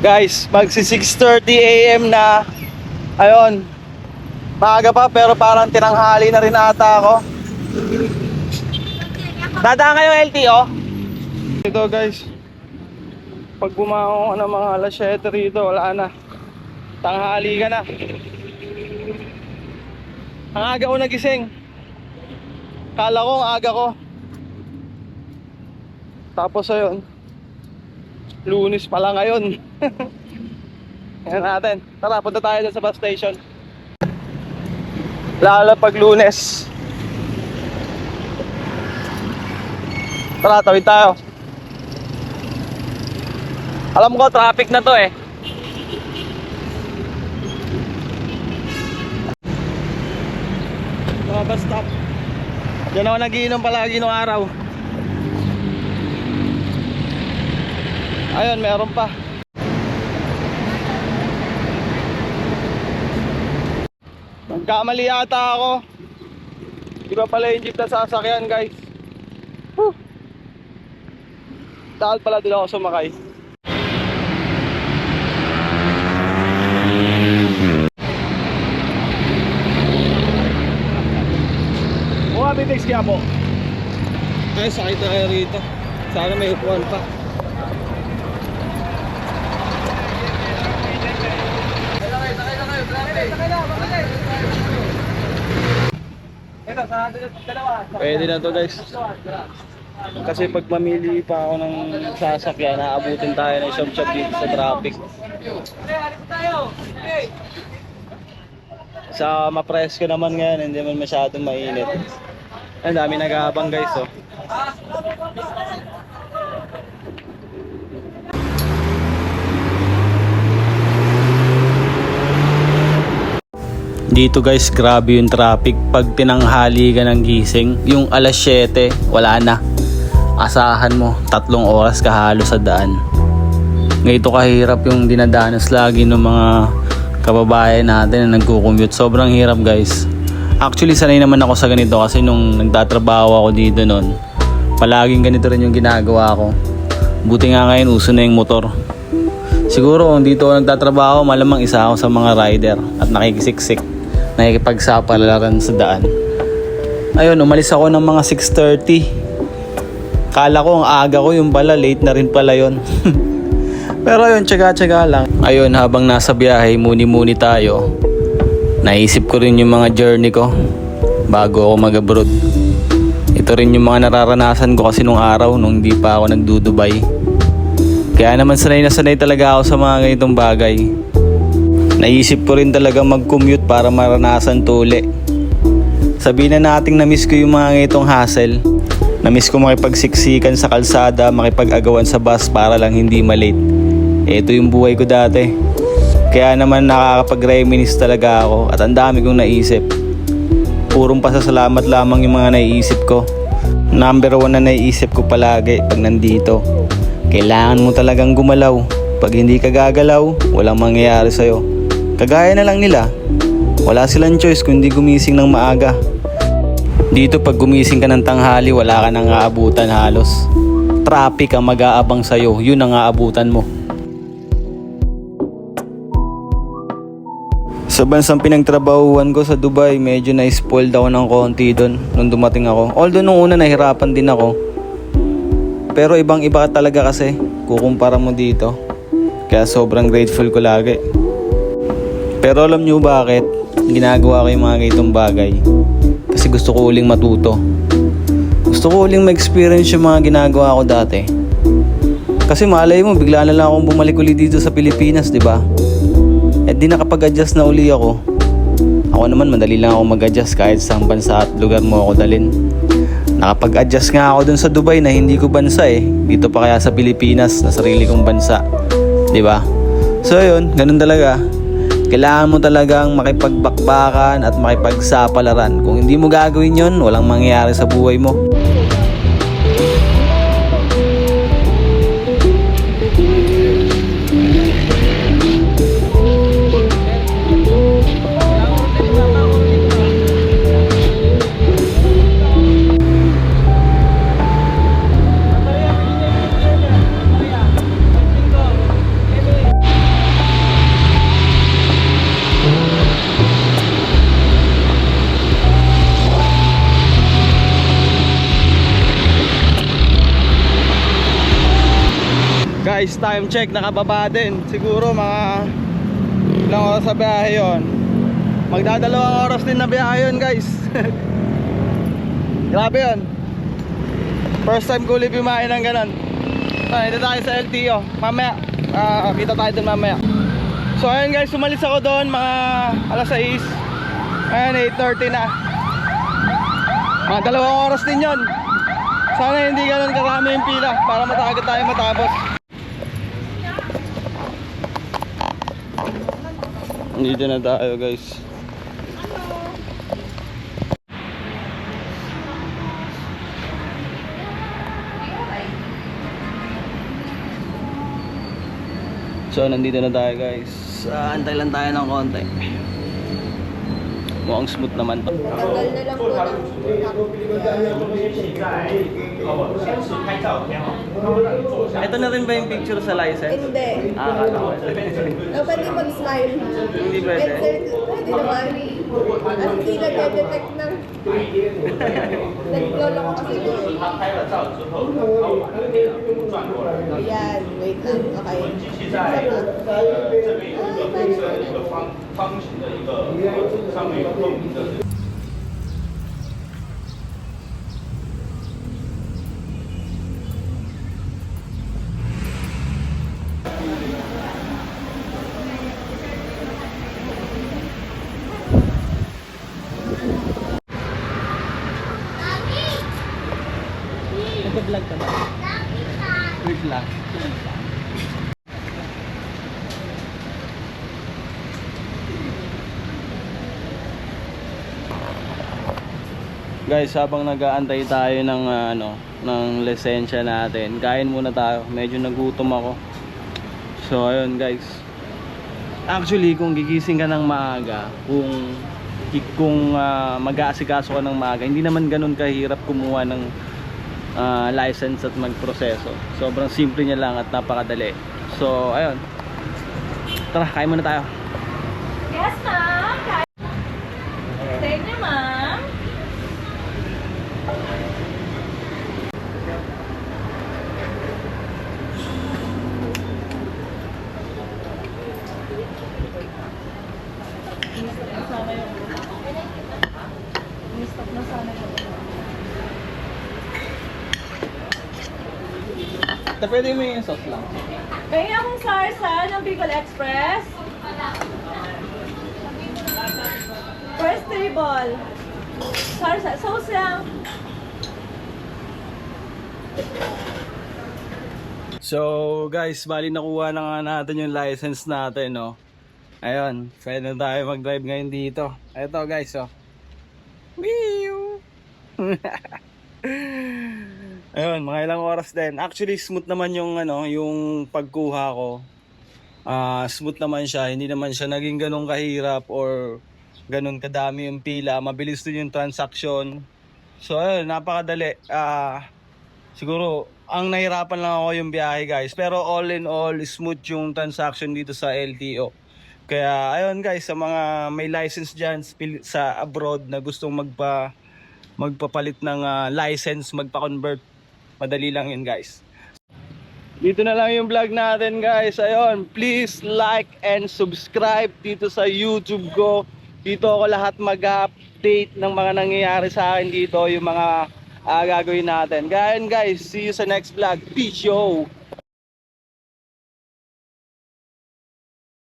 Guys, magsi 6:30 AM na. Ayun. Maaga pa pero parang tinanghali na rin ata ako. Dadaan kayo LTO? Ito guys. Pag bumangon ka ng mga alas 7 rito, wala na. Tanghali ka na. Ang aga ko nagising. Kala ko ang aga ko. Tapos ayun, Lunes pala ngayon. Yan natin. Tara, punta tayo dun sa bus station. Lalo pag Lunes. Tara, tawid tayo. Alam ko, traffic na to eh. Mga bus stop. Diyan ako nagiinom palagi nung araw. Ayun, meron pa. Nagkamali ata ako. Iba pala yung jeep na sasakyan, guys. Dahil pala din ako sumakay. Bitex kaya po. Ay, sakit na kayo rito. Sana may upuan pa. Pwede na to guys. Kasi pag mamili pa ako ng sasakyan, naabutin tayo ng shop dito sa traffic. Sa mapresko naman ngayon, hindi man masyadong mainit. Ang dami nag-aabang guys oh. Dito guys, grabe yung traffic pag tinanghali ka ng gising. Yung alas 7, wala na. Asahan mo, 3 oras ka halos sa daan. Ganito kahirap yung dinadanas lagi ng mga kababayan natin na nagko-commute. Sobrang hirap guys. Actually sanay naman ako sa ganito kasi nung nagtatrabaho ako dito noon, palaging ganito rin yung ginagawa ko. Buti nga ngayon uso na yung motor. Siguro kung dito ako nagtatrabaho, malamang isa ako sa mga rider at nakikisiksik, nakikipagsapalaran sa daan. Ayun, umalis ako ng mga 6:30. Kala ko ang aga ko, yung pala late na rin pala yon. Pero ayun, tsaga-tsaga lang. Ayun, habang nasa biyahe, muni-muni tayo. Naisip ko rin yung mga journey ko bago ako mag-abroad. Ito rin yung mga nararanasan ko kasi nung araw nung hindi pa ako nagdudubay. Kaya naman sanay na sanay talaga ako sa mga ganitong bagay. Naisip ko rin talaga mag-commute para maranasan to uli. Sabihin na nating na-miss ko yung mga ganitong hassle. Na-miss ko makipagsiksikan sa kalsada, makipag-agawan sa bus para lang hindi malate. Ito yung buhay ko dati. Kaya naman nakakapag-reminisce talaga ako at ang dami kong naisip. Purong pasasalamat lamang yung mga naiisip ko. Number 1 na naiisip ko palagi pag nandito. Kailangan mo talagang gumalaw. Pag hindi ka gagalaw, walang mangyayari sa'yo. Kagaya na lang nila. Wala silang choice kundi gumising ng maaga. Dito pag gumising ka ng tanghali, wala ka nang aabutan halos. Traffic ang mag-aabang sa'yo, yun ang aabutan mo. Sa bansang pinagtrabahuan ko sa Dubai, medyo na-spoiled ako ng konti doon nung dumating ako. Although nung una nahirapan din ako. Pero ibang iba talaga kasi kukumpara mo dito. Kaya sobrang grateful ko lagi. Pero alam nyo bakit ginagawa ko yung mga ganitong bagay? Kasi gusto ko uling matuto. Gusto ko uling ma-experience yung mga ginagawa ko dati. Kasi malay mo, bigla na lang akong bumalik ulit dito sa Pilipinas, di ba? At di nakapag-adjust na uli ako. Ako naman, madali lang ako mag-adjust kahit sa bansa at lugar mo ako dalin. Nakapag-adjust nga ako dun sa Dubai na hindi ko bansa eh. Dito pa kaya sa Pilipinas na sarili kong bansa. Di ba? So yun, ganun talaga. Kailangan mo talagang makipagbakbakan at makipagsapalaran. Kung hindi mo gagawin yun, walang mangyayari sa buhay mo. time check, nakababa din. Siguro mga ilang oras sa biyahe yun. Magdadalawang oras din na biyahe yun guys. Grabe yun. First time ko ulit bimahin ng ganun. So, ito tayo sa LTO. Mamaya, kita tayo dun mamaya. So ayun guys, umalis ako doon mga alas 6. Ayun, 8:30 na. Mga 2 oras din yun. Sana hindi ganun karami yung pila para matagad tayo matapos. Dito na tayo guys. So nandito na tayo guys. Antay lang tayo ng konti. Mukhang smooth naman to. Tagal na lang po ng Ito na rin ba yung picture sa license? Hindi. Akala ko. Dapat di mag-smile. Hindi pwede. Pwede naman. At hindi nag-detect ng... Nag-lolo ko kasi doon. Ayan, wait lang. Okay. Isa pa. Nag-vlog ka ba? Wait lang. Guys, habang nag-aantay tayo ng ng lisensya natin, kain muna tayo. Medyo nagutom ako. So ayun guys. Actually, kung gigising ka ng maaga, kung mag-aasikaso ka ng maaga, hindi naman ganun kahirap kumuha ng license at magproseso. Sobrang simple niya lang at napakadali. So ayun. Tara, kain muna tayo. Yes, ma'am. Thank you, ma'am. Stop na sana yung Pwede mo yung sauce lang. Kaya akong sarsa ng Bicol Express. First table. Sarsa. Sauce lang. So guys, bali nakuha na nga natin yung license natin, no. Ayun, pwede na tayo mag-drive ngayon dito. Eto guys, oh. Meow. Ayun, mga ilang oras din. Actually, smooth naman yung yung pagkuha ko. Smooth naman siya, hindi naman siya naging ganun kahirap or ganun kadami yung pila. Mabilis din yung transaction. So ayun, napakadali. Siguro ang nahirapan lang ako yung biyahe guys, pero all in all smooth yung transaction dito sa LTO. Kaya ayun guys, sa mga may license dyan sa abroad na gustong magpapalit ng license, magpa-convert, madali lang yun guys. Dito na lang yung vlog natin guys. Ayun, please like and subscribe dito sa YouTube ko. Dito ako lahat mag-update ng mga nangyayari sa akin dito, yung mga gagawin natin. Kaya guys, see you sa next vlog. Peace yo!